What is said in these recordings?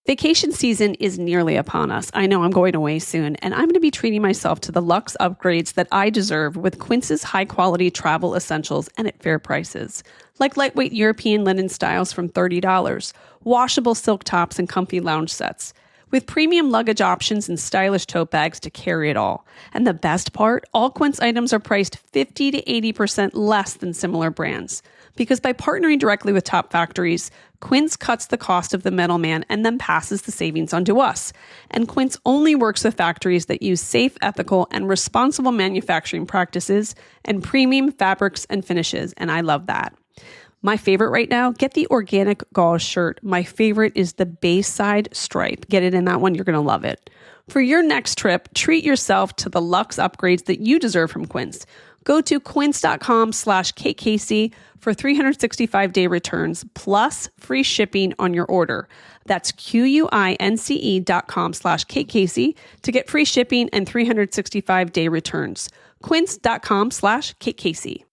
Vacation season is nearly upon us. I know I'm going away soon, and I'm going to be treating myself to the luxe upgrades that I deserve with Quince's high-quality travel essentials and at fair prices. Like lightweight European linen styles from $30, washable silk tops and comfy lounge sets, with premium luggage options and stylish tote bags to carry it all. And the best part, all Quince items are priced 50 to 80% less than similar brands. Because by partnering directly with top factories, Quince cuts the cost of the middleman and then passes the savings on to us. And Quince only works with factories that use safe, ethical, and responsible manufacturing practices and premium fabrics and finishes, and I love that. My favorite right now, get the organic gauze shirt. My favorite is the Bayside stripe. Get it in that one. You're going to love it. For your next trip, treat yourself to the luxe upgrades that you deserve from Quince. Go to quince.com/KKC for 365-day returns plus free shipping on your order. That's QUINCE.com/KKC to get free shipping and 365-day returns. Quince.com/KKC.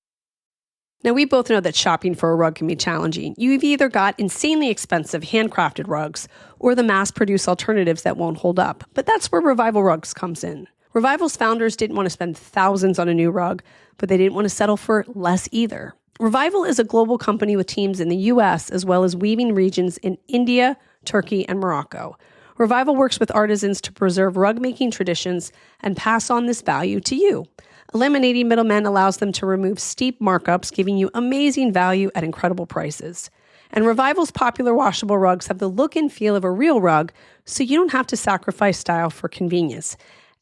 Now, we both know that shopping for a rug can be challenging. You've either got insanely expensive handcrafted rugs or the mass-produced alternatives that won't hold up. But that's where Revival Rugs comes in. Revival's founders didn't want to spend thousands on a new rug, but they didn't want to settle for less either. Revival is a global company with teams in the U.S. as well as weaving regions in India, Turkey, and Morocco. Revival works with artisans to preserve rug-making traditions and pass on this value to you. Eliminating middlemen allows them to remove steep markups, giving you amazing value at incredible prices. And Revival's popular washable rugs have the look and feel of a real rug, so you don't have to sacrifice style for convenience.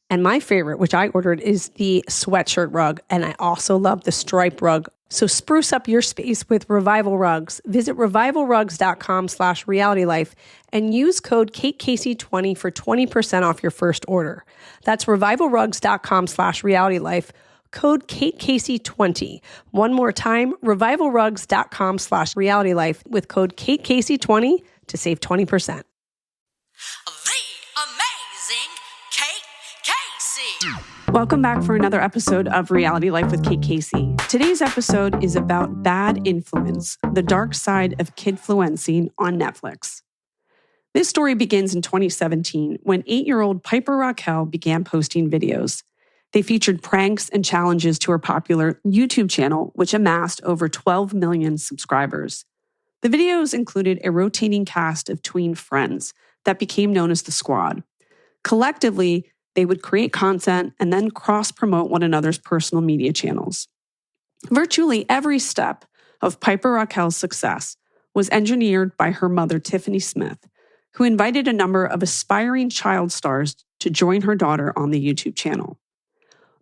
And my favorite, which I ordered, is the sweatshirt rug, and I also love the stripe rug. So spruce up your space with Revival Rugs. Visit revivalrugs.com/realitylife and use code KateCasey20 for 20% off your first order. That's revivalrugs.com/realitylife, code KateCasey20. One more time, revivalrugs.com/realitylife with code KateCasey20 to save 20%. Welcome back for another episode of Reality Life with Kate Casey. Today's episode is about Bad Influence, the Dark Side of Kidfluencing on Netflix. This story begins in 2017 when 8-year-old Piper Rockelle began posting videos. They featured pranks and challenges to her popular YouTube channel, which amassed over 12 million subscribers. The videos included a rotating cast of tween friends that became known as the Squad. Collectively, they would create content and then cross-promote one another's personal media channels. Virtually every step of Piper Rockelle's success was engineered by her mother, Tiffany Smith, who invited a number of aspiring child stars to join her daughter on the YouTube channel.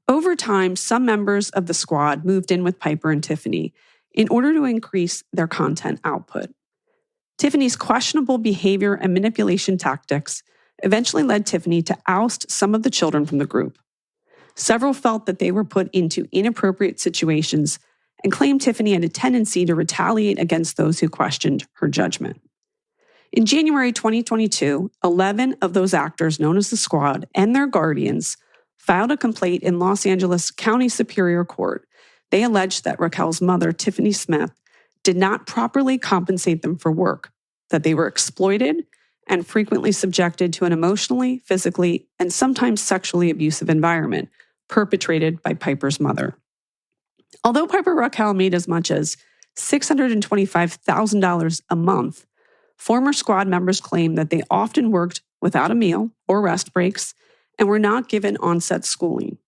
Over time, some members of the Squad moved in with Piper and Tiffany in order to increase their content output. Tiffany's questionable behavior and manipulation tactics eventually led Tiffany to oust some of the children from the group. Several felt that they were put into inappropriate situations and claimed Tiffany had a tendency to retaliate against those who questioned her judgment. In January 2022, 11 of those actors known as the Squad and their guardians filed a complaint in Los Angeles County Superior Court. They alleged that Rockelle's mother, Tiffany Smith, did not properly compensate them for work, that they were exploited and frequently subjected to an emotionally, physically, and sometimes sexually abusive environment perpetrated by Piper's mother. Although Piper Rockelle made as much as $625,000 a month, former Squad members claim that they often worked without a meal or rest breaks and were not given on-set schooling.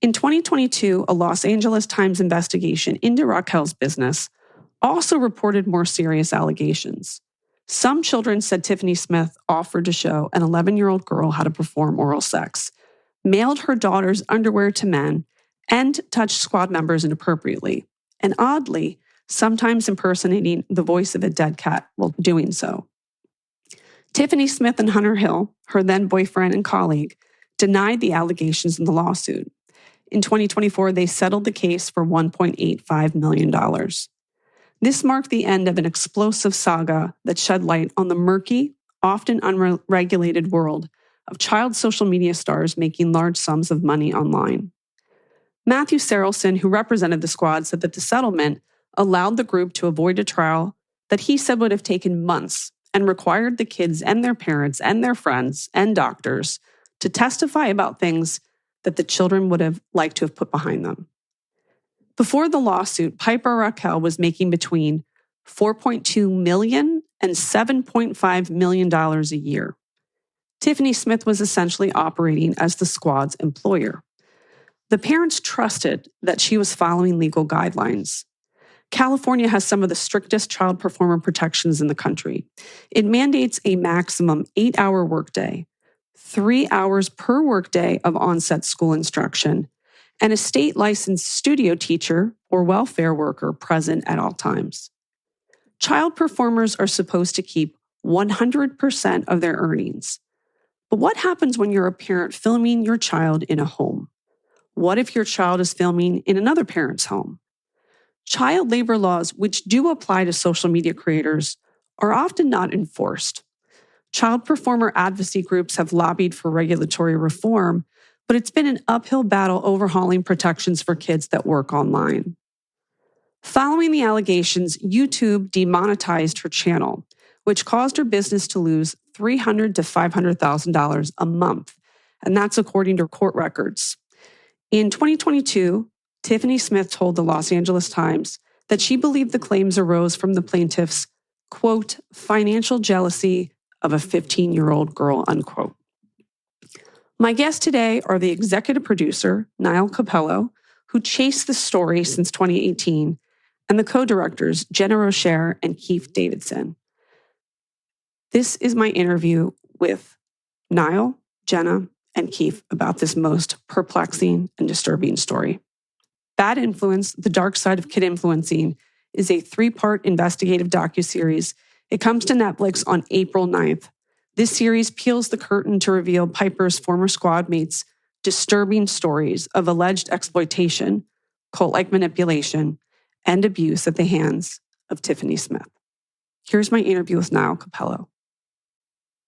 In 2022, a Los Angeles Times investigation into Rockelle's business also reported more serious allegations. Some children said Tiffany Smith offered to show an 11-year-old girl how to perform oral sex, mailed her daughter's underwear to men, and touched Squad members inappropriately, and oddly, sometimes impersonating the voice of a dead cat while doing so. Tiffany Smith and Hunter Hill, her then boyfriend and colleague, denied the allegations in the lawsuit. In 2024, they settled the case for $1.85 million. This marked the end of an explosive saga that shed light on the murky, often unregulated world of child social media stars making large sums of money online. Matthew Sarelson, who represented the Squad, said that the settlement allowed the group to avoid a trial that he said would have taken months and required the kids and their parents and their friends and doctors to testify about things that the children would have liked to have put behind them. Before the lawsuit, Piper Rockelle was making between $4.2 million and $7.5 million a year. Tiffany Smith was essentially operating as the squad's employer. The parents trusted that she was following legal guidelines. California has some of the strictest child performer protections in the country. It mandates a maximum 8-hour workday, 3 hours per workday of on-set school instruction, and a state-licensed studio teacher or welfare worker present at all times. Child performers are supposed to keep 100% of their earnings. But what happens when you're a parent filming your child in a home? What if your child is filming in another parent's home? Child labor laws, which do apply to social media creators, are often not enforced. Child performer advocacy groups have lobbied for regulatory reform, but it's been an uphill battle overhauling protections for kids that work online. Following the allegations, YouTube demonetized her channel, which caused her business to lose $300,000 to $500,000 a month, and that's according to court records. In 2022, Tiffany Smith told the Los Angeles Times that she believed the claims arose from the plaintiff's, quote, financial jealousy of a 15-year-old girl, unquote. My guests today are the executive producer, Nile Cappello, who chased the story since 2018, and the co-directors, Jenna, Rosher, and Kief, Davidson. This is my interview with Nile, Jenna, and Kief about this most perplexing and disturbing story. Bad Influence, The Dark Side of Kidfluencing is a 3-part investigative docuseries. It comes to Netflix on April 9th. This series peels the curtain to reveal Piper's former squad mates' disturbing stories of alleged exploitation, cult-like manipulation, and abuse at the hands of Tiffany Smith. Here's my interview with Nile Cappello.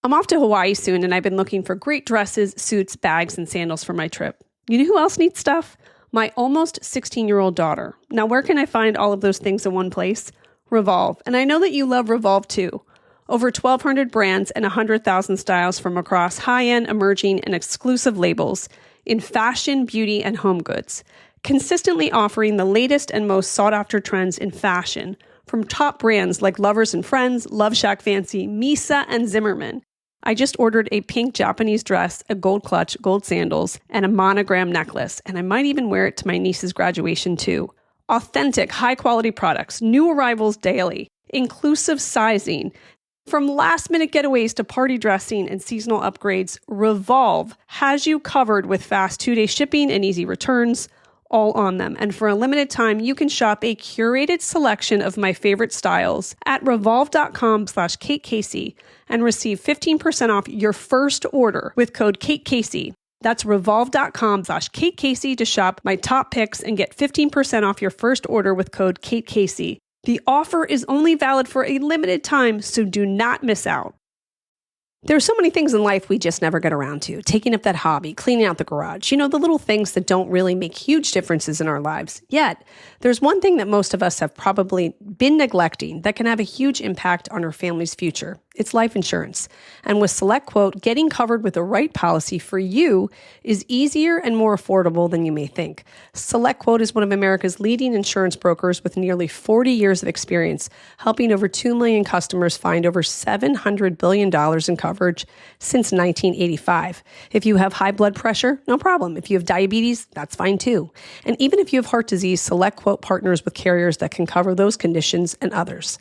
I'm off to Hawaii soon, and I've been looking for great dresses, suits, bags, and sandals for my trip. You know who else needs stuff? My almost 16-year-old daughter. Now, where can I find all of those things in one place? Revolve. And I know that you love Revolve too. Over 1,200 brands and 100,000 styles from across high-end, emerging, and exclusive labels in fashion, beauty, and home goods. Consistently offering the latest and most sought-after trends in fashion from top brands like Lovers and Friends, Love Shack Fancy, Misa, and Zimmermann. I just ordered a pink Japanese dress, a gold clutch, gold sandals, and a monogram necklace, and I might even wear it to my niece's graduation too. Authentic, high-quality products, new arrivals daily, inclusive sizing. From last-minute getaways to party dressing and seasonal upgrades, Revolve has you covered with fast 2-day shipping and easy returns, all on them. And for a limited time, you can shop a curated selection of my favorite styles at revolve.com/KateCasey and receive 15% off your first order with code KateCasey. That's revolve.com/KateCasey to shop my top picks and get 15% off your first order with code KateCasey. The offer is only valid for a limited time, so do not miss out. There are so many things in life we just never get around to. Taking up that hobby, cleaning out the garage, the little things that don't really make huge differences in our lives. Yet, there's one thing that most of us have probably been neglecting that can have a huge impact on our family's future. It's life insurance. And with SelectQuote, getting covered with the right policy for you is easier and more affordable than you may think. SelectQuote is one of America's leading insurance brokers with nearly 40 years of experience, helping over 2 million customers find over $700 billion in coverage since 1985. If you have high blood pressure, no problem. If you have diabetes, that's fine too. And even if you have heart disease, SelectQuote partners with carriers that can cover those conditions and others.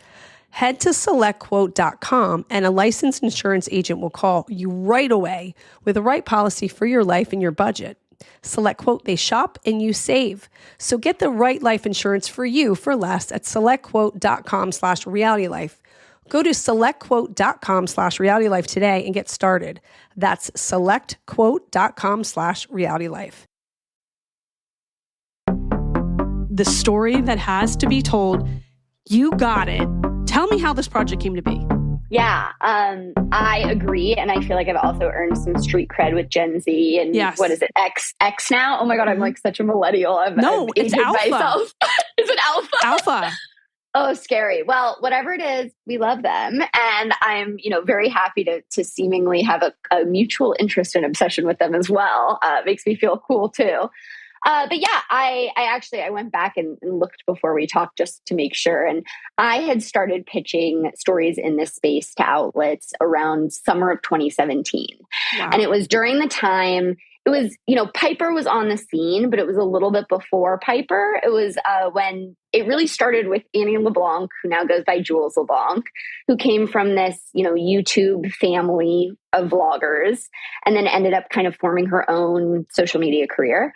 Head to SelectQuote.com and a licensed insurance agent will call you right away with the right policy for your life and your budget. SelectQuote, they shop and you save. So get the right life insurance for you for less at SelectQuote.com/realitylife. Go to SelectQuote.com/realitylife today and get started. That's SelectQuote.com/realitylife. The story that has to be told. You got it. Tell me how this project came to be. Yeah, I agree. And I feel like I've also earned some street cred with Gen Z and yes. What is it? X now? Oh my God, I'm like such a millennial. No, it's alpha. Myself. Is it alpha? Alpha. Oh, scary. Well, whatever it is, we love them. And I'm, very happy to seemingly have a mutual interest and obsession with them as well. Makes me feel cool too. But yeah, I went back and looked before we talked just to make sure. And I had started pitching stories in this space to outlets around summer of 2017. Wow. And it was during the time, it was, Piper was on the scene, but it was a little bit before Piper. It was when it really started with Annie LeBlanc, who now goes by Jules LeBlanc, who came from this, YouTube family of vloggers and then ended up kind of forming her own social media career.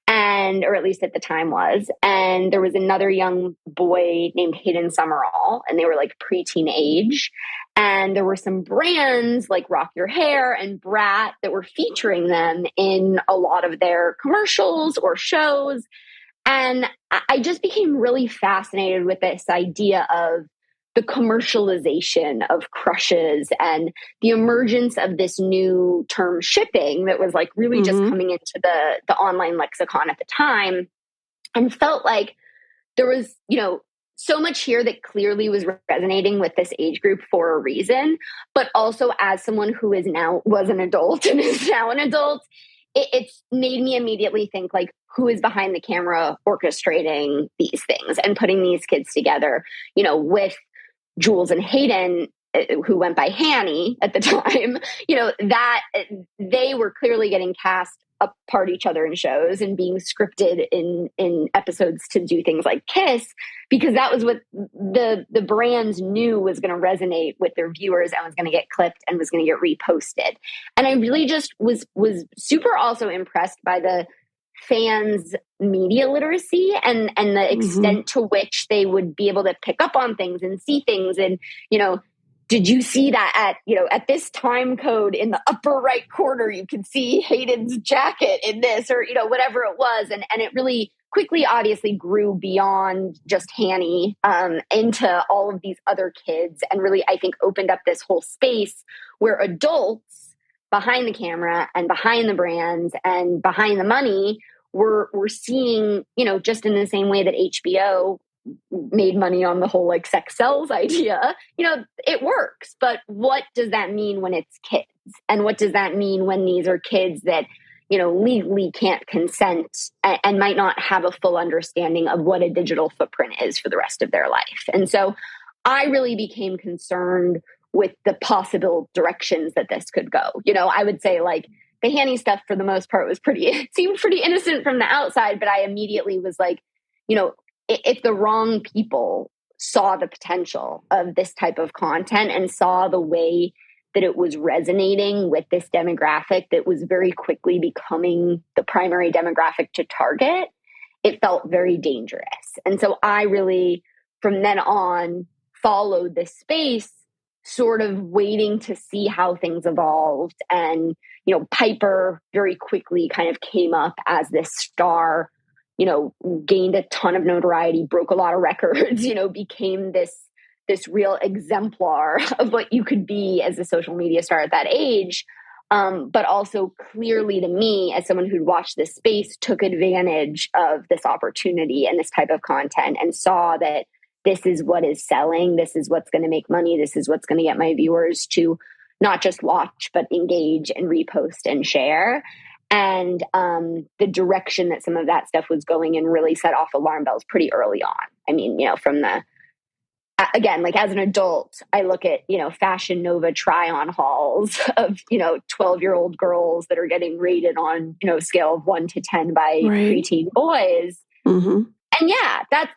Or at least at the time was. And there was another young boy named Hayden Summerall, and they were like preteen age. And there were some brands like Rock Your Hair and Brat that were featuring them in a lot of their commercials or shows. And I just became really fascinated with this idea of the commercialization of crushes and the emergence of this new term shipping that was like really just coming into the online lexicon at the time, and felt like there was, so much here that clearly was resonating with this age group for a reason. But also as someone who was an adult and is now an adult, it's made me immediately think like, who is behind the camera orchestrating these things and putting these kids together, with Jules and Hayden, who went by Hanny at the time, that they were clearly getting cast apart each other in shows and being scripted in episodes to do things like kiss, because that was what the brands knew was going to resonate with their viewers and was going to get clipped and was going to get reposted. And I really just was super also impressed by the fans' media literacy and the extent to which they would be able to pick up on things and see things. And, did you see that at this time code in the upper right corner, you can see Hayden's jacket in this, or, whatever it was. And it really quickly, obviously grew beyond just Hanny, into all of these other kids, and really, I think, opened up this whole space where adults behind the camera and behind the brands and behind the money we're seeing, just in the same way that HBO made money on the whole like sex sells idea, it works. But what does that mean when it's kids? And what does that mean when these are kids that, legally can't consent and might not have a full understanding of what a digital footprint is for the rest of their life? And so I really became concerned with the possible directions that this could go. I would say like the Hanny stuff for the most part seemed pretty innocent from the outside, but I immediately was like, if the wrong people saw the potential of this type of content and saw the way that it was resonating with this demographic that was very quickly becoming the primary demographic to target, it felt very dangerous. And so I really, from then on, followed this space, sort of waiting to see how things evolved. And, Piper very quickly kind of came up as this star, gained a ton of notoriety, broke a lot of records, became this real exemplar of what you could be as a social media star at that age. But also clearly to me, as someone who'd watched this space, took advantage of this opportunity and this type of content and saw that this is what is selling. This is what's going to make money. This is what's going to get my viewers to not just watch, but engage and repost and share. And the direction that some of that stuff was going in really set off alarm bells pretty early on. I mean, from again, like as an adult, I look at, Fashion Nova try-on hauls of, 12-year-old girls that are getting rated on, a scale of 1 to 10 by preteen boys. And yeah, that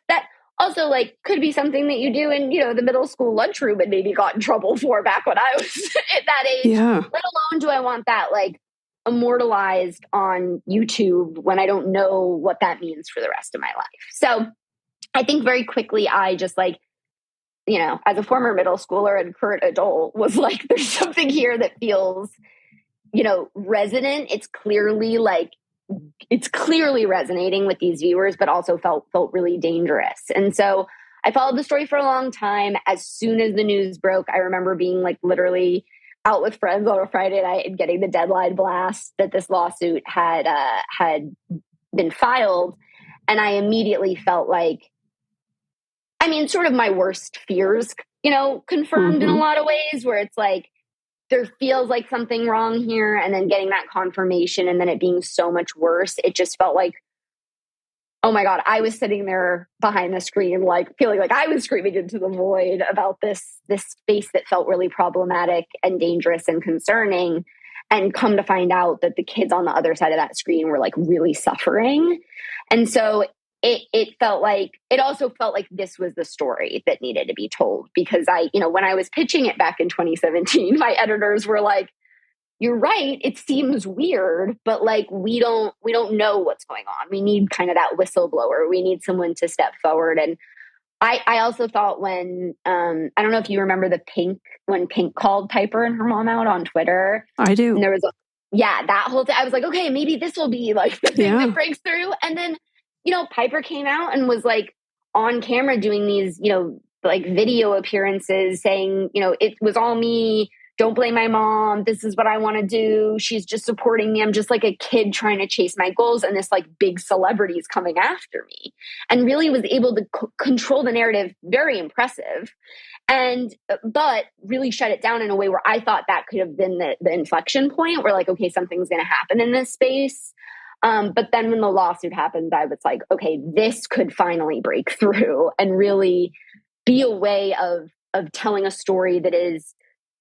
also like could be something that you do in, the middle school lunchroom and maybe got in trouble for back when I was at that age. Yeah. Let alone do I want that like immortalized on YouTube when I don't know what that means for the rest of my life. So I think very quickly I just like, as a former middle schooler and current adult was like, there's something here that feels, resonant. It's clearly resonating with these viewers, but also felt really dangerous. And so I followed the story for a long time. As soon as the news broke, I remember being like literally out with friends on a Friday night and getting the deadline blast that this lawsuit had been filed. And I immediately felt like I mean, sort of my worst fears, confirmed in a lot of ways, where it's like, there feels like something wrong here. And then getting that confirmation and then it being so much worse, it just felt like, oh my God, I was sitting there behind the screen, like feeling like I was screaming into the void about this space that felt really problematic and dangerous and concerning. And come to find out that the kids on the other side of that screen were like really suffering. And so it also felt like this was the story that needed to be told, because when I was pitching it back in 2017, my editors were like, you're right, it seems weird, but like we don't know what's going on. We need kind of that whistleblower. We need someone to step forward. And I also thought when I don't know if you remember when Pink called Piper and her mom out on Twitter. I do. And there was that whole thing. I was like, okay, maybe this will be like the thing that breaks through. And then, Piper came out and was like on camera doing these, like video appearances saying, it was all me. Don't blame my mom. This is what I want to do. She's just supporting me. I'm just like a kid trying to chase my goals. And this like big celebrity is coming after me, and really was able to control the narrative. Very impressive. But really shut it down in a way where I thought that could have been the inflection point where like, okay, something's going to happen in this space. But then when the lawsuit happened, I was like, okay, this could finally break through and really be a way of telling a story that is,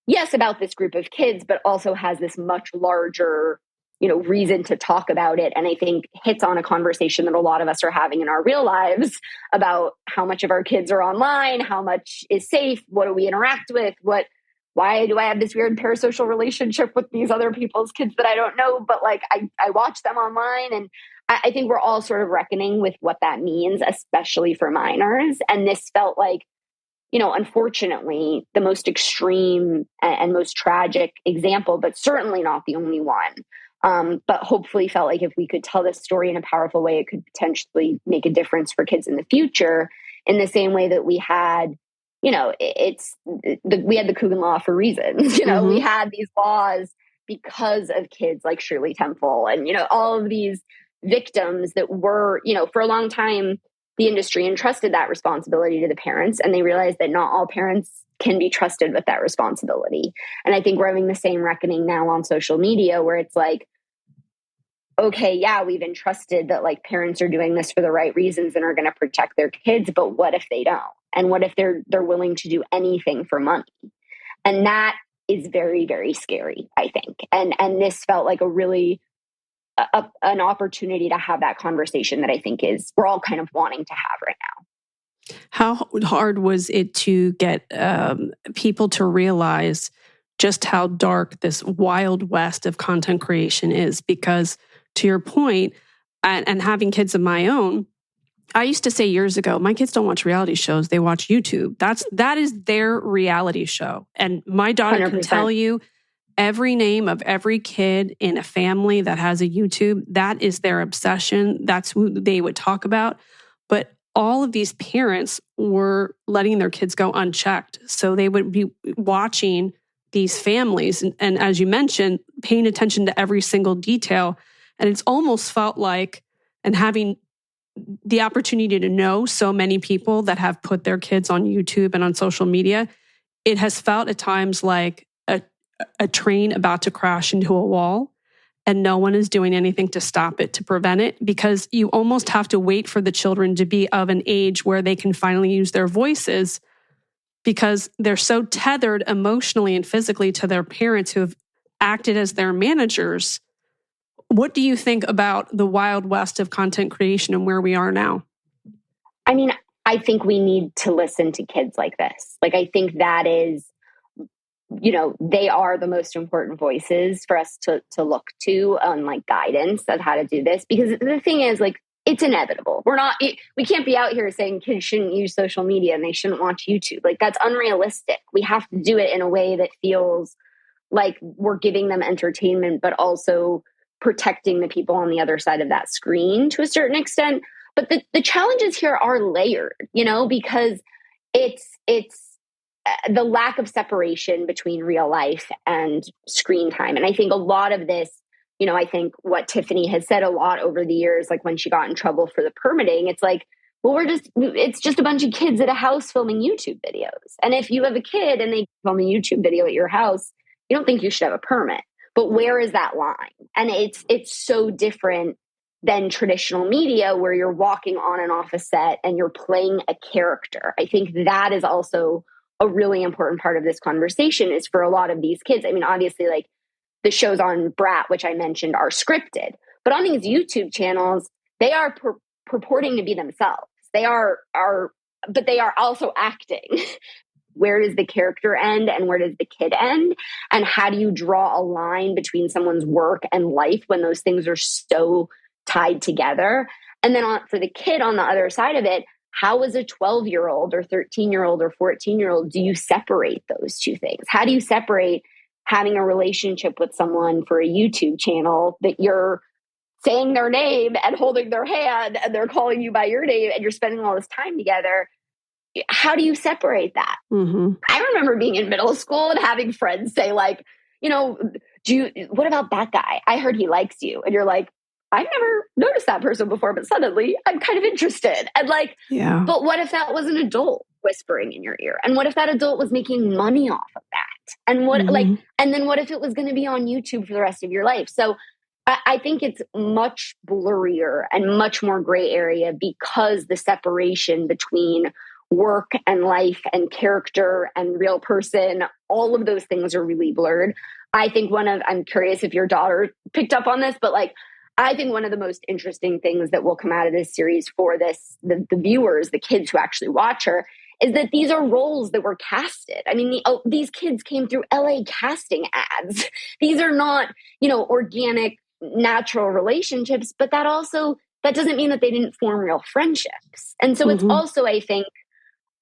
yes, about this group of kids, but also has this much larger, reason to talk about it. And I think hits on a conversation that a lot of us are having in our real lives about how much of our kids are online, how much is safe, what do we interact with, why do I have this weird parasocial relationship with these other people's kids that I don't know, but like I watch them online. And I think we're all sort of reckoning with what that means, especially for minors. And this felt like, unfortunately, the most extreme and most tragic example, but certainly not the only one. But hopefully felt like if we could tell this story in a powerful way, it could potentially make a difference for kids in the future, in the same way that we had, we had the Coogan Law for reasons. We had these laws because of kids like Shirley Temple and, all of these victims that were, for a long time, the industry entrusted that responsibility to the parents, and they realized that not all parents can be trusted with that responsibility. And I think we're having the same reckoning now on social media, where it's like, okay, yeah, we've entrusted that like parents are doing this for the right reasons and are going to protect their kids, but what if they don't? And what if they're willing to do anything for money? And that is very, very scary, I think. And this felt like a really an opportunity to have that conversation that I think we're all kind of wanting to have right now. How hard was it to get people to realize just how dark this wild west of content creation is? Because to your point, and having kids of my own, I used to say years ago, my kids don't watch reality shows, they watch YouTube. That is their reality show. And my daughter 100%. Can tell you every name of every kid in a family that has a YouTube. That is their obsession. That's who they would talk about. But all of these parents were letting their kids go unchecked. So they would be watching these families. And as you mentioned, paying attention to every single detail. And it's almost felt like, and having the opportunity to know so many people that have put their kids on YouTube and on social media, it has felt at times like a train about to crash into a wall, and no one is doing anything to stop it, to prevent it, because you almost have to wait for the children to be of an age where they can finally use their voices, because they're so tethered emotionally and physically to their parents who have acted as their managers. What do you think about the wild west of content creation and where we are now? I mean, I think we need to listen to kids like this. Like, I think that is, they are the most important voices for us to look to on like guidance of how to do this. Because the thing is, like, it's inevitable. We can't be out here saying kids shouldn't use social media and they shouldn't watch YouTube. Like, that's unrealistic. We have to do it in a way that feels like we're giving them entertainment, but also protecting the people on the other side of that screen to a certain extent. But the challenges here are layered, because it's the lack of separation between real life and screen time. And I think a lot of this, I think what Tiffany has said a lot over the years, like when she got in trouble for the permitting, it's like, well, it's just a bunch of kids at a house filming YouTube videos. And if you have a kid and they film a YouTube video at your house, you don't think you should have a permit. But where is that line? And it's so different than traditional media where you're walking on and off a set and you're playing a character. I think that is also a really important part of this conversation is for a lot of these kids. I mean, obviously, like the shows on Brat, which I mentioned, are scripted. But on these YouTube channels, they are purporting to be themselves. They but they are also acting. Where does the character end and where does the kid end? And how do you draw a line between someone's work and life when those things are so tied together? And then for the kid on the other side of it, how as a 12-year-old or 13-year-old or 14-year-old do you separate those two things? How do you separate having a relationship with someone for a YouTube channel that you're saying their name and holding their hand and they're calling you by your name and you're spending all this time together? How do you separate that? Mm-hmm. I remember being in middle school and having friends say like, what about that guy? I heard he likes you. And you're like, I've never noticed that person before, but suddenly I'm kind of interested. And like, yeah. But what if that was an adult whispering in your ear? And what if that adult was making money off of that? And and then what if it was going to be on YouTube for the rest of your life? So I think it's much blurrier and much more gray area because the separation between work and life and character and real person, all of those things are really blurred. I think I'm curious if your daughter picked up on this, but like, I think one of the most interesting things that will come out of this series for the viewers, the kids who actually watch her, is that these are roles that were casted. I mean, these kids came through LA casting ads. These are not, organic, natural relationships, but that doesn't mean that they didn't form real friendships. And so it's also, I think,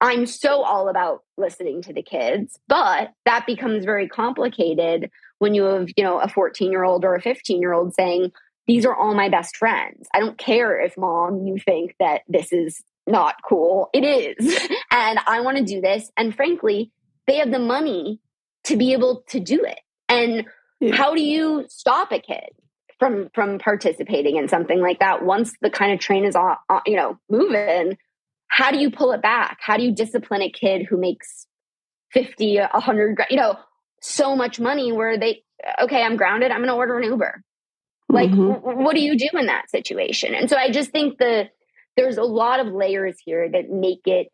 I'm so all about listening to the kids, but that becomes very complicated when you have, a 14-year-old or a 15-year-old saying, these are all my best friends. I don't care if mom, you think that this is not cool. It is. And I want to do this. And frankly, they have the money to be able to do it. And how do you stop a kid from participating in something like that once the kind of train is moving? How do you pull it back? How do you discipline a kid who makes 50, 100, so much money where I'm grounded. I'm going to order an Uber. Like, what do you do in that situation? And so I just think there's a lot of layers here that make it,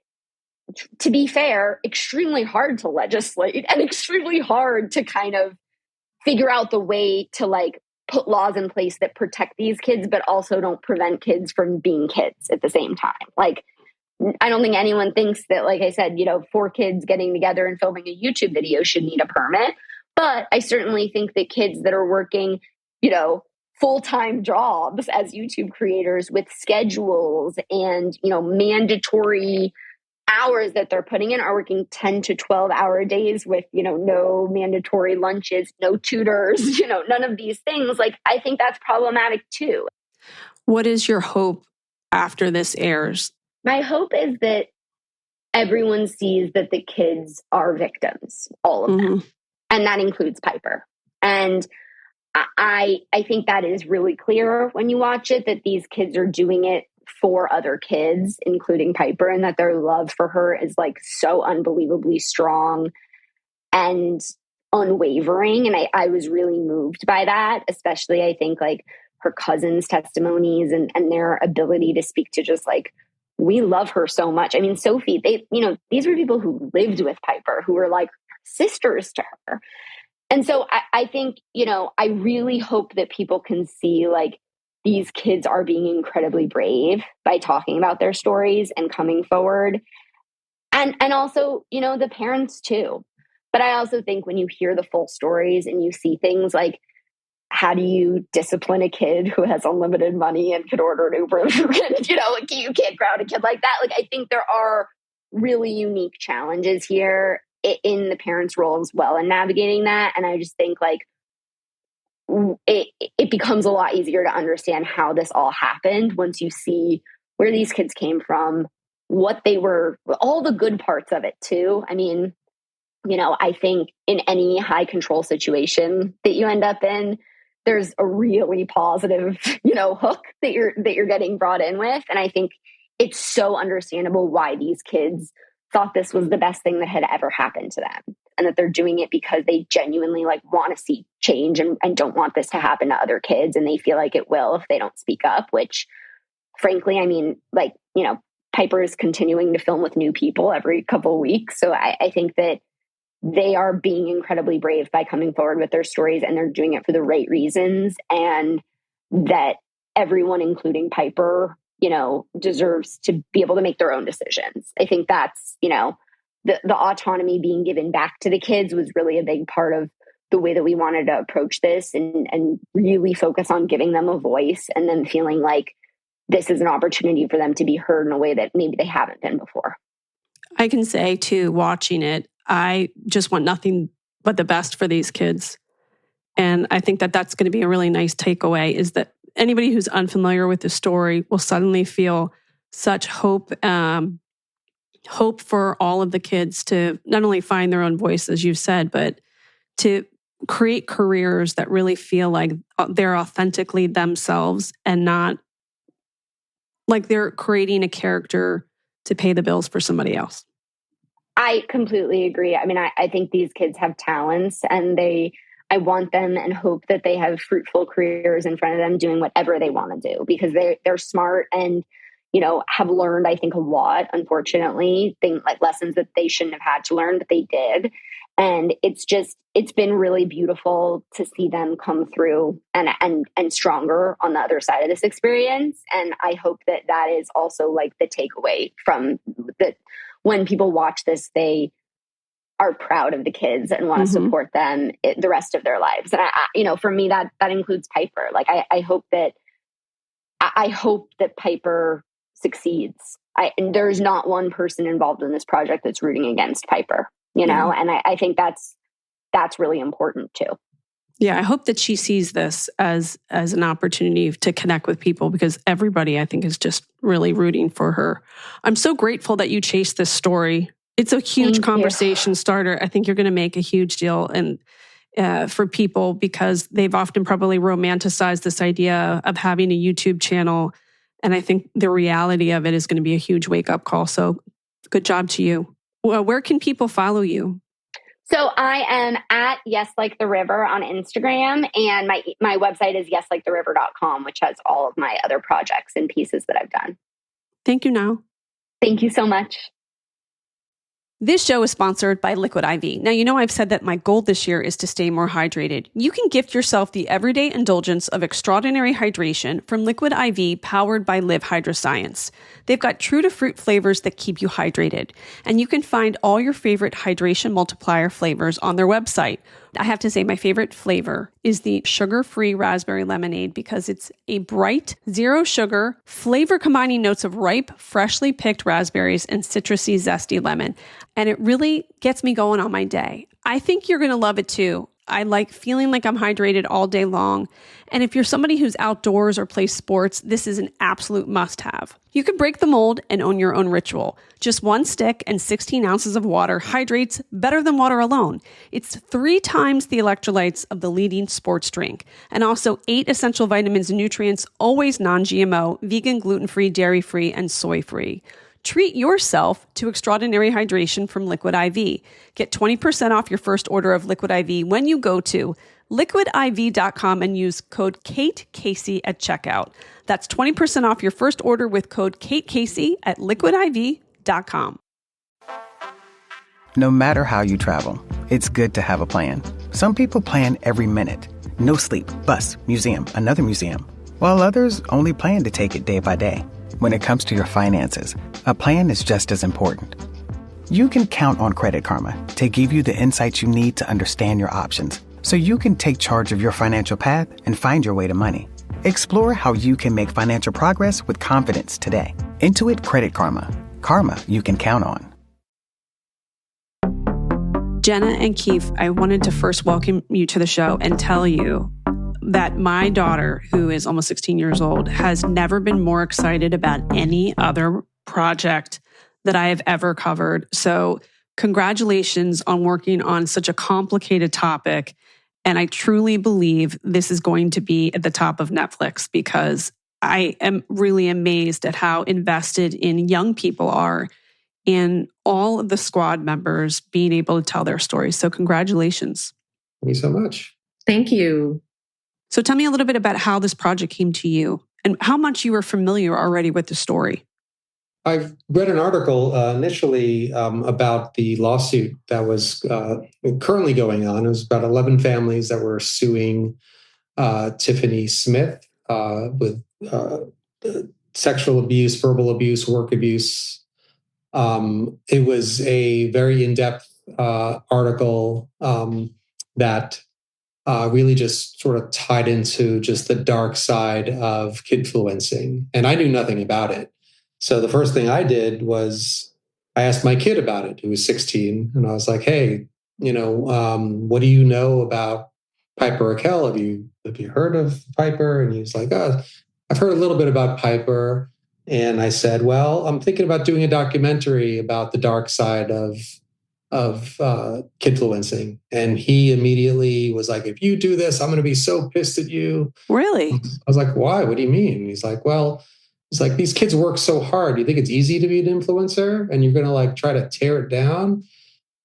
to be fair, extremely hard to legislate and extremely hard to kind of figure out the way to like put laws in place that protect these kids, but also don't prevent kids from being kids at the same time. Like, I don't think anyone thinks that, like I said, 4 kids getting together and filming a YouTube video should need a permit. But I certainly think that kids that are working, full-time jobs as YouTube creators with schedules and, mandatory hours that they're putting in are working 10 to 12 hour days with, no mandatory lunches, no tutors, none of these things. Like, I think that's problematic too. What is your hope after this airs? My hope is that everyone sees that the kids are victims, all of them. And that includes Piper. And I think that is really clear when you watch it, that these kids are doing it for other kids, including Piper, and that their love for her is like so unbelievably strong and unwavering. And I was really moved by that, especially I think like her cousins' testimonies and their ability to speak to just like, we love her so much. I mean, Sophie, these were people who lived with Piper, who were like sisters to her. And so I think, I really hope that people can see like these kids are being incredibly brave by talking about their stories and coming forward. And also, the parents too. But I also think when you hear the full stories and you see things like, how do you discipline a kid who has unlimited money and could order an Uber? You can't ground a kid like that. Like, I think there are really unique challenges here in the parents' role as well and navigating that. And I just think like it becomes a lot easier to understand how this all happened once you see where these kids came from, what they were, all the good parts of it too. I mean, I think in any high control situation that you end up in, there's a really positive, hook that you're getting brought in with. And I think it's so understandable why these kids thought this was the best thing that had ever happened to them, and that they're doing it because they genuinely like want to see change and don't want this to happen to other kids. And they feel like it will if they don't speak up, which frankly, I mean, like, you know, Piper is continuing to film with new people every couple of weeks. So I think that they are being incredibly brave by coming forward with their stories, and they're doing it for the right reasons. And that everyone, including Piper, you know, deserves to be able to make their own decisions. I think that's, you know, the autonomy being given back to the kids was really a big part of the way that we wanted to approach this, and really focus on giving them a voice and them feeling like this is an opportunity for them to be heard in a way that maybe they haven't been before. I can say too, watching it, I just want nothing but the best for these kids. And I think that that's going to be a really nice takeaway, is that anybody who's unfamiliar with the story will suddenly feel such hope, hope for all of the kids to not only find their own voice, as you said, but to create careers that really feel like they're authentically themselves and not like they're creating a character to pay the bills for somebody else. I completely agree. I mean, I think these kids have talents, and I want them and hope that they have fruitful careers in front of them doing whatever they want to do, because they're smart and, you know, have learned, I think, a lot, unfortunately, things like lessons that they shouldn't have had to learn, but they did. And it's been really beautiful to see them come through and stronger on the other side of this experience. And I hope that is also like the takeaway from that. When people watch this, they are proud of the kids and want to support them the rest of their lives. And I, you know, for me, that includes Piper. Like, I hope that Piper succeeds. And there's not one person involved in this project that's rooting against Piper, you know? And I think that's really important too. Yeah, I hope that she sees this as an opportunity to connect with people, because everybody, I think, is just really rooting for her. I'm so grateful that you chased this story. It's a huge conversation starter. I think you're going to make a huge deal and for people, because they've often probably romanticized this idea of having a YouTube channel. And I think the reality of it is going to be a huge wake-up call. So good job to you. Well, where can people follow you? So I am at Yes Like the River on Instagram, and my website is yesliketheriver.com, which has all of my other projects and pieces that I've done. Thank you, Nile. Thank you so much. This show is sponsored by Liquid IV. Now, you know I've said that my goal this year is to stay more hydrated. You can gift yourself the everyday indulgence of extraordinary hydration from Liquid IV, powered by Live Hydroscience. They've got true-to-fruit flavors that keep you hydrated. And you can find all your favorite hydration multiplier flavors on their website. I have to say my favorite flavor is the sugar-free raspberry lemonade, because it's a bright, zero sugar flavor combining notes of ripe, freshly picked raspberries and citrusy, zesty lemon. And it really gets me going on my day. I think you're going to love it too. I like feeling like I'm hydrated all day long. And if you're somebody who's outdoors or plays sports, this is an absolute must-have. You can break the mold and own your own ritual. Just one stick and 16 ounces of water hydrates better than water alone. It's 3 times the electrolytes of the leading sports drink, and also 8 essential vitamins and nutrients, always non-GMO, vegan, gluten-free, dairy-free, and soy-free. Treat yourself to extraordinary hydration from Liquid IV. Get 20% off your first order of Liquid IV when you go to liquidiv.com and use code KateCasey at checkout. That's 20% off your first order with code KateCasey at liquidiv.com. No matter how you travel, it's good to have a plan. Some people plan every minute. No sleep, bus, museum, another museum. While others only plan to take it day by day. When it comes to your finances, a plan is just as important. You can count on Credit Karma to give you the insights you need to understand your options, so you can take charge of your financial path and find your way to money. Explore how you can make financial progress with confidence today. Intuit Credit Karma. Karma you can count on. Jenna and Kief, I wanted to first welcome you to the show and tell you that my daughter, who is almost 16 years old, has never been more excited about any other project that I have ever covered. So congratulations on working on such a complicated topic. And I truly believe this is going to be at the top of Netflix, because I am really amazed at how invested in young people are and all of the squad members being able to tell their stories. So congratulations. Thank you so much. Thank you. So tell me a little bit about how this project came to you and how much you were familiar already with the story. I've read an article initially about the lawsuit that was currently going on. It was about 11 families that were suing Tiffany Smith with sexual abuse, verbal abuse, work abuse. It was a very in-depth article that really just sort of tied into just the dark side of kidfluencing. And I knew nothing about it. So the first thing I did was I asked my kid about it, who was 16. And I was like, hey, what do you know about Piper Rockelle? Have you heard of Piper? And he was like, oh, I've heard a little bit about Piper. And I said, well, I'm thinking about doing a documentary about the dark side of kidfluencing. And he immediately was like, if you do this, I'm going to be so pissed at you. Really? I was like, why? What do you mean? He's like, well, it's like these kids work so hard. You think it's easy to be an influencer and you're going to like try to tear it down?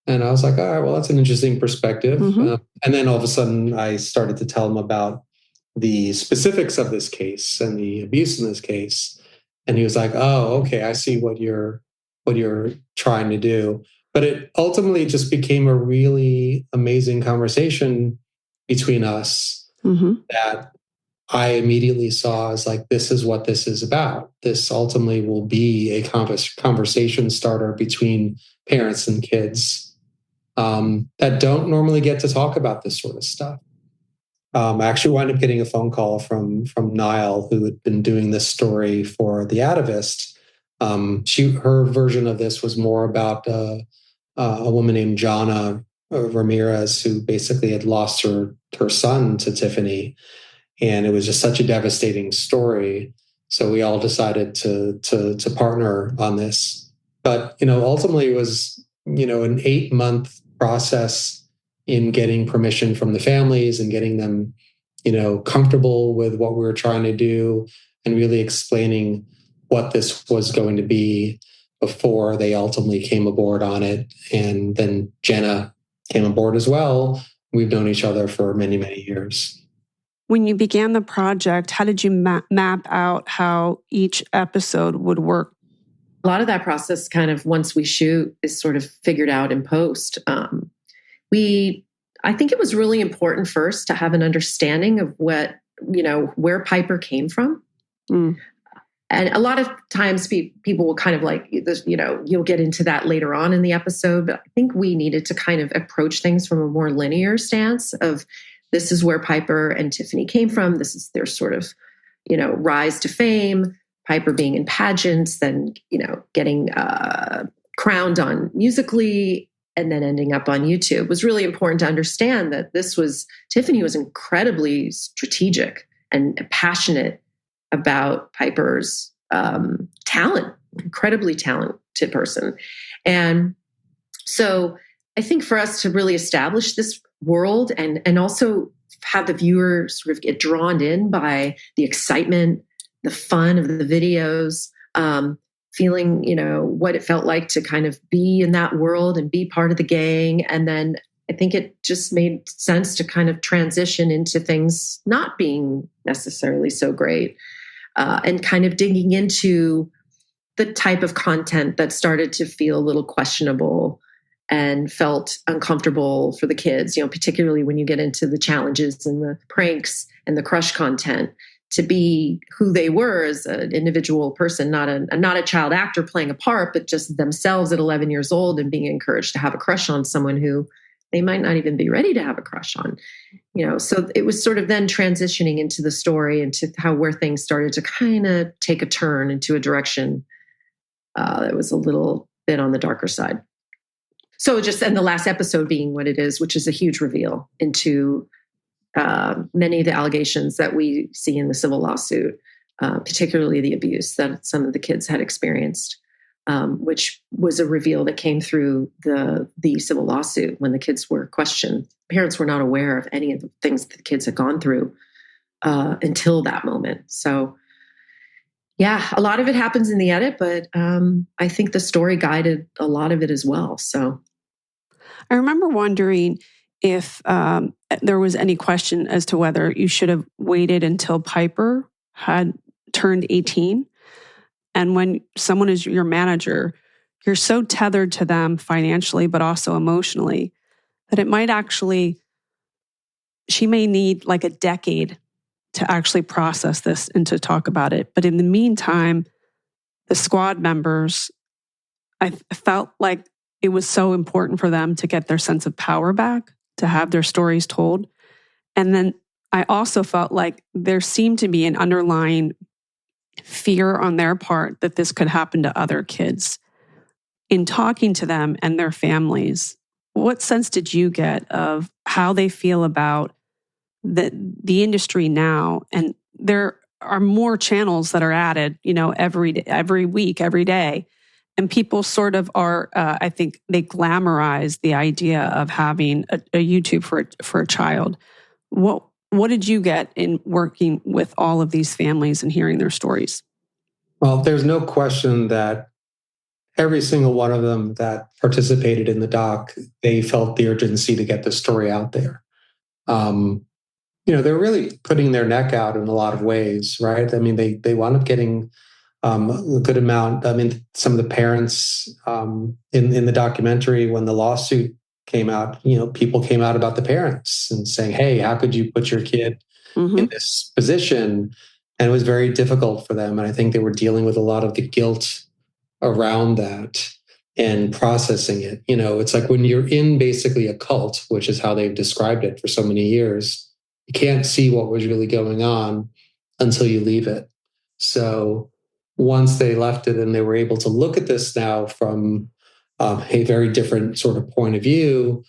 And I was like, all right, well, that's an interesting perspective. Mm-hmm. And then all of a sudden I started to tell him about the specifics of this case and the abuse in this case. And he was like, oh, okay, I see what you're trying to do. But it ultimately just became a really amazing conversation between us that I immediately saw as like, this is what this is about. This ultimately will be a conversation starter between parents and kids that don't normally get to talk about this sort of stuff. I actually wound up getting a phone call from Nile, who had been doing this story for The Atavist. Her version of this was more about a woman named Jenna Ramirez, who basically had lost her son to Tiffany. And it was just such a devastating story. So we all decided to partner on this. But, ultimately it was, an 8-month process in getting permission from the families and getting them, comfortable with what we were trying to do and really explaining what this was going to be before they ultimately came aboard on it. And then Jenna came aboard as well. We've known each other for many, many years. When you began the project, how did you map out how each episode would work? A lot of that process kind of once we shoot is sort of figured out in post. I think it was really important first to have an understanding of what, where Piper came from. Mm. And a lot of times people will kind of like, you'll get into that later on in the episode, but I think we needed to kind of approach things from a more linear stance of this is where Piper and Tiffany came from. This is their sort of, rise to fame, Piper being in pageants, then, getting crowned on Musical.ly and then ending up on YouTube. It was really important to understand that Tiffany was incredibly strategic and passionate about Piper's talent, incredibly talented person. And so I think for us to really establish this world and also have the viewer sort of get drawn in by the excitement, the fun of the videos, feeling, what it felt like to kind of be in that world and be part of the gang. And then I think it just made sense to kind of transition into things not being necessarily so great and kind of digging into the type of content that started to feel a little questionable and felt uncomfortable for the kids, particularly when you get into the challenges and the pranks and the crush content, to be who they were as an individual person, not a child actor playing a part, but just themselves at 11 years old and being encouraged to have a crush on someone who they might not even be ready to have a crush on. So it was sort of then transitioning into the story and to where things started to kind of take a turn into a direction that was a little bit on the darker side. So and the last episode being what it is, which is a huge reveal into many of the allegations that we see in the civil lawsuit, particularly the abuse that some of the kids had experienced, which was a reveal that came through the civil lawsuit when the kids were questioned. Parents were not aware of any of the things that the kids had gone through until that moment. So Yeah, a lot of it happens in the edit, but I think the story guided a lot of it as well. So I remember wondering if there was any question as to whether you should have waited until Piper had turned 18. And when someone is your manager, you're so tethered to them financially, but also emotionally, that it might actually, she may need like a decade to actually process this and to talk about it. But in the meantime, the squad members, I felt like it was so important for them to get their sense of power back, to have their stories told. And then I also felt like there seemed to be an underlying fear on their part that this could happen to other kids. In talking to them and their families, what sense did you get of how they feel about the industry now? And there are more channels that are added, every week, every day. And people sort of are, I think they glamorize the idea of having a YouTube for a child. What did you get in working with all of these families and hearing their stories? Well, there's no question that every single one of them that participated in the doc, they felt the urgency to get the story out there. They're really putting their neck out in a lot of ways, right? I mean, they wound up getting a good amount. I mean, some of the parents in the documentary, when the lawsuit came out, people came out about the parents and saying, "Hey, how could you put your kid in this position?" And it was very difficult for them. And I think they were dealing with a lot of the guilt around that and processing it. It's like when you're in basically a cult, which is how they've described it for so many years, you can't see what was really going on until you leave it. So once they left it and they were able to look at this now from a very different sort of point of view,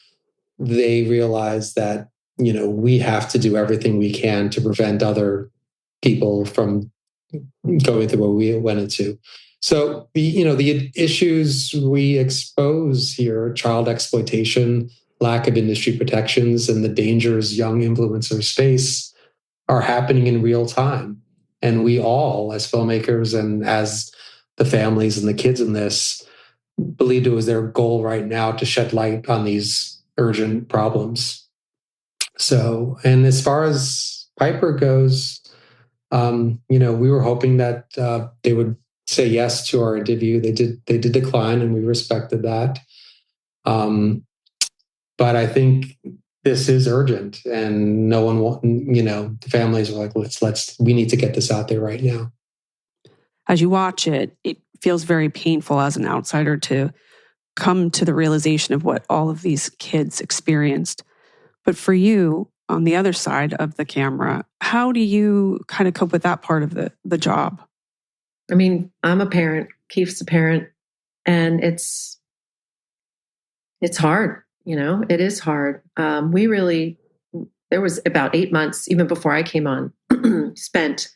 they realized that, we have to do everything we can to prevent other people from going through what we went into. So the issues we expose here, child exploitation, lack of industry protections, and the dangers young influencers face are happening in real time. And we all, as filmmakers and as the families and the kids in this, believed it was their goal right now to shed light on these urgent problems. So, and as far as Piper goes, we were hoping that they would say yes to our interview. They did decline, and we respected that. But I think this is urgent, and no one the families are like, we need to get this out there right now. As you watch it, it feels very painful as an outsider to come to the realization of what all of these kids experienced. But for you, on the other side of the camera, how do you kind of cope with that part of the job? I mean, I'm a parent, Kief's a parent, and it's hard, it is hard. There was about 8 months, even before I came on, spent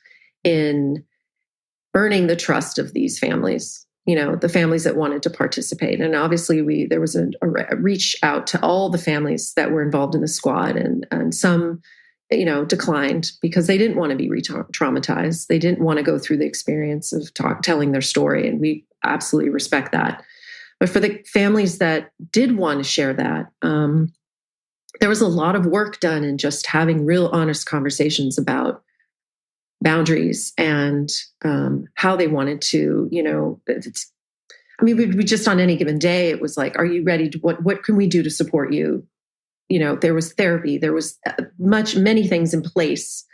in earning the trust of these families, the families that wanted to participate. And obviously there was a reach out to all the families that were involved in the squad, and some, declined because they didn't want to be re-traumatized. They didn't want to go through the experience of telling their story. And we absolutely respect that. But for the families that did want to share that, there was a lot of work done in just having real honest conversations about boundaries and how they wanted to, we just on any given day, it was like, are you ready to, what can we do to support you? There was therapy, there was many things in place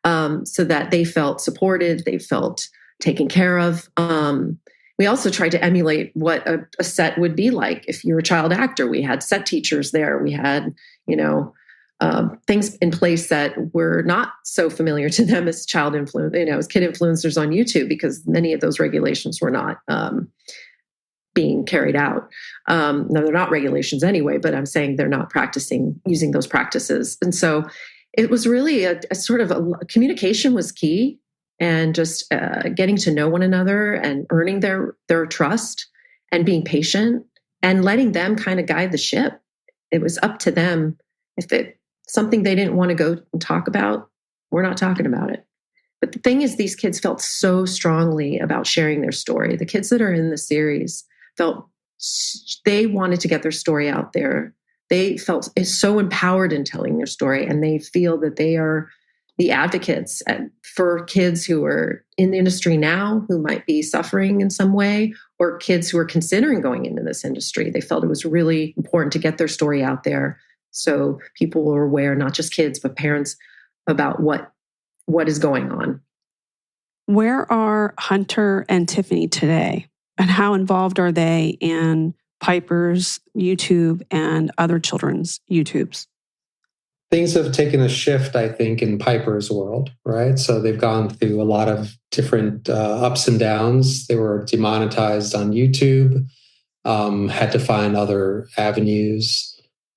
so that they felt supported, they felt taken care of. We also tried to emulate what a set would be like if you're a child actor. We had set teachers there. We had, things in place that were not so familiar to them as child influence, as kid influencers on YouTube, because many of those regulations were not being carried out. No, they're not regulations anyway, but I'm saying they're not using those practices. And so it was really a sort of communication was key, and just getting to know one another and earning their trust and being patient and letting them kind of guide the ship. It was up to them. If it's something they didn't want to go and talk about, we're not talking about it. But the thing is, these kids felt so strongly about sharing their story. The kids that are in the series felt they wanted to get their story out there. They felt so empowered in telling their story, and they feel that they are the advocates for kids who are in the industry now, who might be suffering in some way, or kids who are considering going into this industry. They felt it was really important to get their story out there so people were aware, not just kids, but parents, about what is going on. Where are Hunter and Tiffany today? And how involved are they in Piper's YouTube and other children's YouTubes? Things have taken a shift, I think, in Piper's world, right? So they've gone through a lot of different ups and downs. They were demonetized on YouTube, had to find other avenues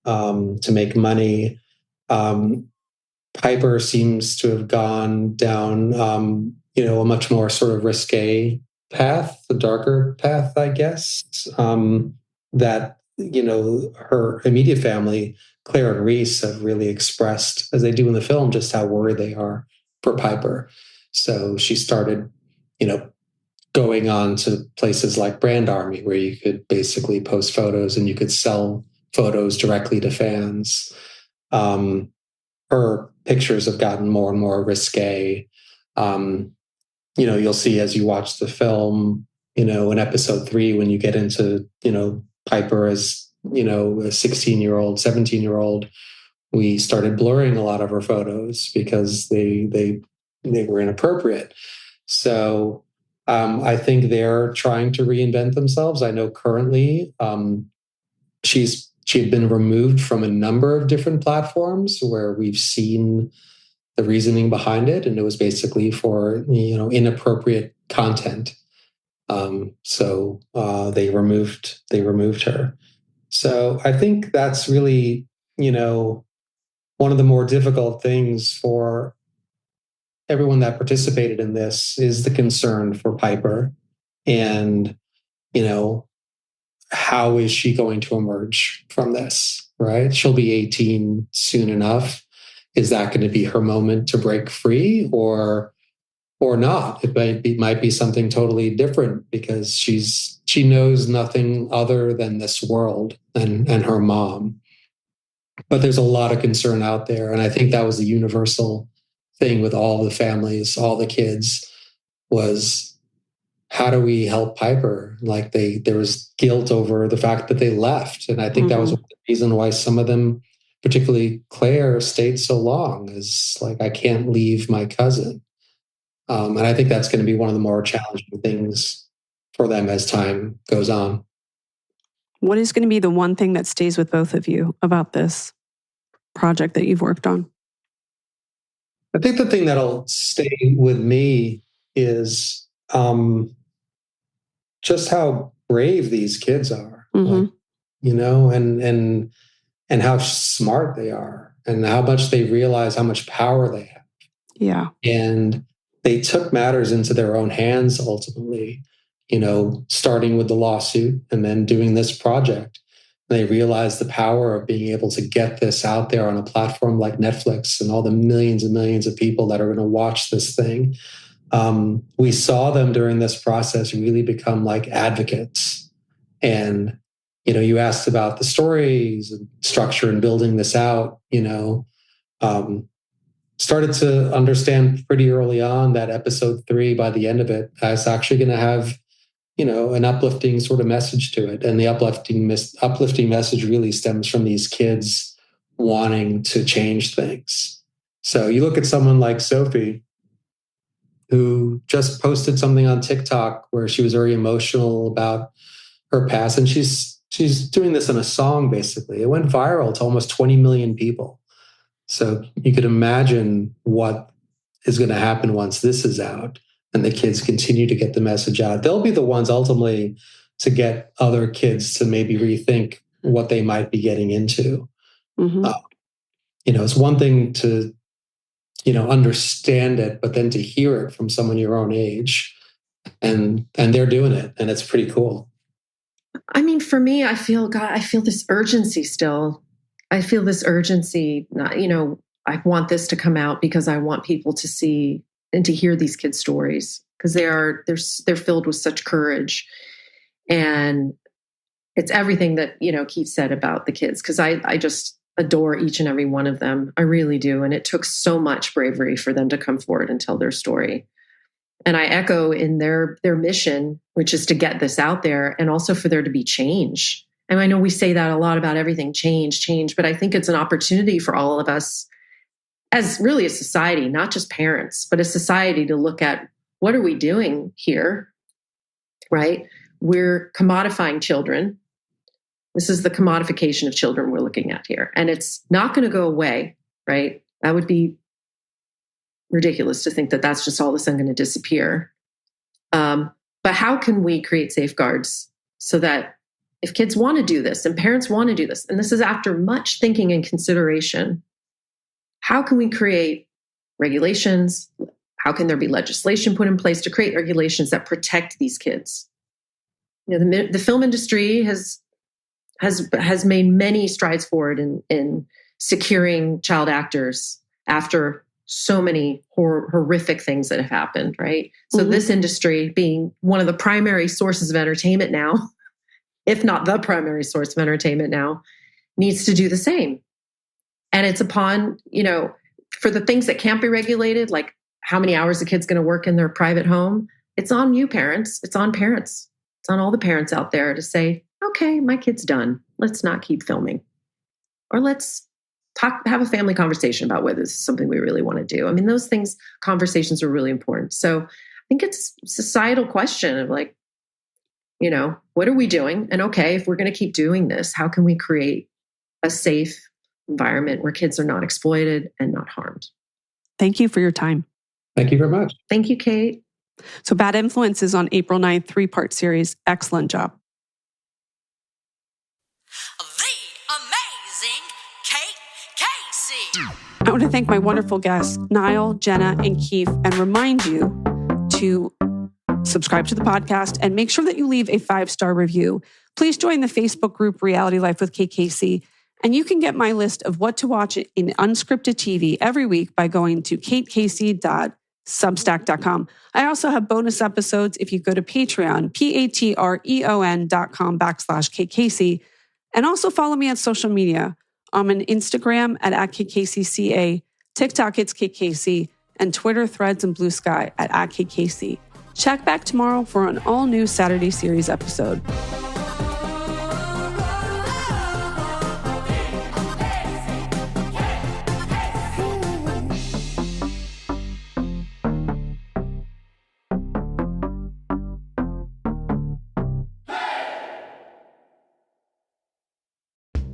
to make money. Piper seems to have gone down, a much more sort of risque path, the darker path, I guess, that, her immediate family, Claire and Reese, have really expressed, as they do in the film, just how worried they are for Piper. So she started, going on to places like Brand Army, where you could basically post photos and you could sell photos directly to fans. Her pictures have gotten more and more risque. You'll see as you watch the film, in episode 3, when you get into, Piper as, a 16-year-old, 17-year-old, we started blurring a lot of her photos because they were inappropriate. So I think they're trying to reinvent themselves. I know currently she had been removed from a number of different platforms where we've seen the reasoning behind it, and it was basically for inappropriate content. So they removed her. So I think that's really one of the more difficult things for everyone that participated in this is the concern for Piper, and how is she going to emerge from this? Right? She'll be 18 soon enough. Is that going to be her moment to break free, or not? It might be something totally different because she knows nothing other than this world and her mom. But there's a lot of concern out there, and I think that was the universal thing with all the families, all the kids, was how do we help Piper? Like there was guilt over the fact that they left, and I think that was the reason why some of them, particularly Claire, stayed so long. Is like, I can't leave my cousin. And I think that's going to be one of the more challenging things for them as time goes on. What is going to be the one thing that stays with both of you about this project that you've worked on? I think the thing that'll stay with me is just how brave these kids are, and how smart they are, and how much they realize how much power they have. Yeah. And they took matters into their own hands ultimately, starting with the lawsuit and then doing this project. They realized the power of being able to get this out there on a platform like Netflix and all the millions and millions of people that are going to watch this thing. We saw them during this process really become like advocates. And, you asked about the stories and structure and building this out, started to understand pretty early on that episode 3, by the end of it, is actually going to have, an uplifting sort of message to it. And the uplifting message really stems from these kids wanting to change things. So you look at someone like Sophie, who just posted something on TikTok where she was very emotional about her past. And she's doing this in a song, basically. It went viral to almost 20 million people. So you could imagine what is going to happen once this is out and the kids continue to get the message out. They'll be the ones ultimately to get other kids to maybe rethink what they might be getting into. It's one thing to, understand it, but then to hear it from someone your own age, and they're doing it, and it's pretty cool. I mean, for me, I feel this urgency still. I feel this urgency, I want this to come out because I want people to see and to hear these kids' stories, because they're filled with such courage. And it's everything that, Kief said about the kids, because I just adore each and every one of them. I really do. And it took so much bravery for them to come forward and tell their story. And I echo in their mission, which is to get this out there and also for there to be change. And I know we say that a lot about everything, change, but I think it's an opportunity for all of us as really a society, not just parents, but a society to look at what are we doing here, right? We're commodifying children. This is the commodification of children we're looking at here. And it's not going to go away, right? That would be ridiculous to think that that's just all of a sudden going to disappear. But how can we create safeguards so that if kids want to do this and parents want to do this, and this is after much thinking and consideration, how can we create regulations? How can there be legislation put in place to create regulations that protect these kids? The film industry has made many strides forward in securing child actors after so many horrific things that have happened, right? So this industry, being one of the primary sources of entertainment now, if not the primary source of entertainment now, needs to do the same. And it's upon, for the things that can't be regulated, like how many hours a kid's going to work in their private home, it's on you parents. It's on parents. It's on all the parents out there to say, okay, my kid's done. Let's not keep filming. Or let's have a family conversation about whether this is something we really want to do. I mean, those conversations are really important. So I think it's a societal question of like, what are we doing? And okay, if we're going to keep doing this, how can we create a safe environment where kids are not exploited and not harmed? Thank you for your time. Thank you very much. Thank you, Kate. So Bad Influence is on April 9th, 3-part series. Excellent job. I want to thank my wonderful guests, Nile, Jenna, and Kief, and remind you to subscribe to the podcast and make sure that you leave a 5-star review. Please join the Facebook group Reality Life with KKC, and you can get my list of what to watch in unscripted TV every week by going to katecasey.substack.com. I also have bonus episodes if you go to Patreon, patreon.com/KKC, and also follow me on social media. I'm on Instagram at @KKCCA, TikTok it's KKC, and Twitter, Threads, and Blue Sky at @KKC. Check back tomorrow for an all-new Saturday series episode.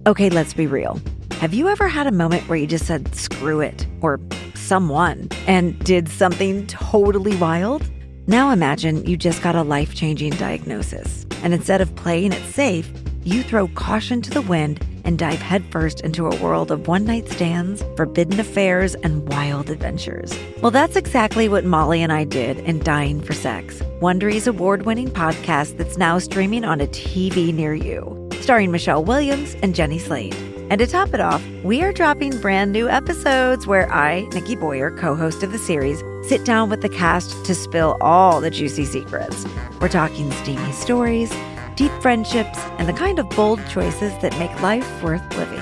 Okay, let's be real. Have you ever had a moment where you just said, screw it, or someone, and did something totally wild? Now imagine you just got a life-changing diagnosis, and instead of playing it safe, you throw caution to the wind and dive headfirst into a world of one-night stands, forbidden affairs, and wild adventures. Well, that's exactly what Molly and I did in Dying for Sex, Wondery's award-winning podcast that's now streaming on a TV near you, starring Michelle Williams and Jenny Slate. And to top it off, we are dropping brand new episodes where I, Nikki Boyer, co-host of the series, sit down with the cast to spill all the juicy secrets. We're talking steamy stories, deep friendships, and the kind of bold choices that make life worth living.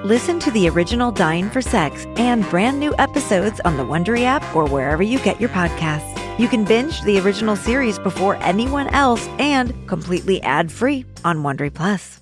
Listen to the original Dying for Sex and brand new episodes on the Wondery app or wherever you get your podcasts. You can binge the original series before anyone else and completely ad-free on Wondery Plus.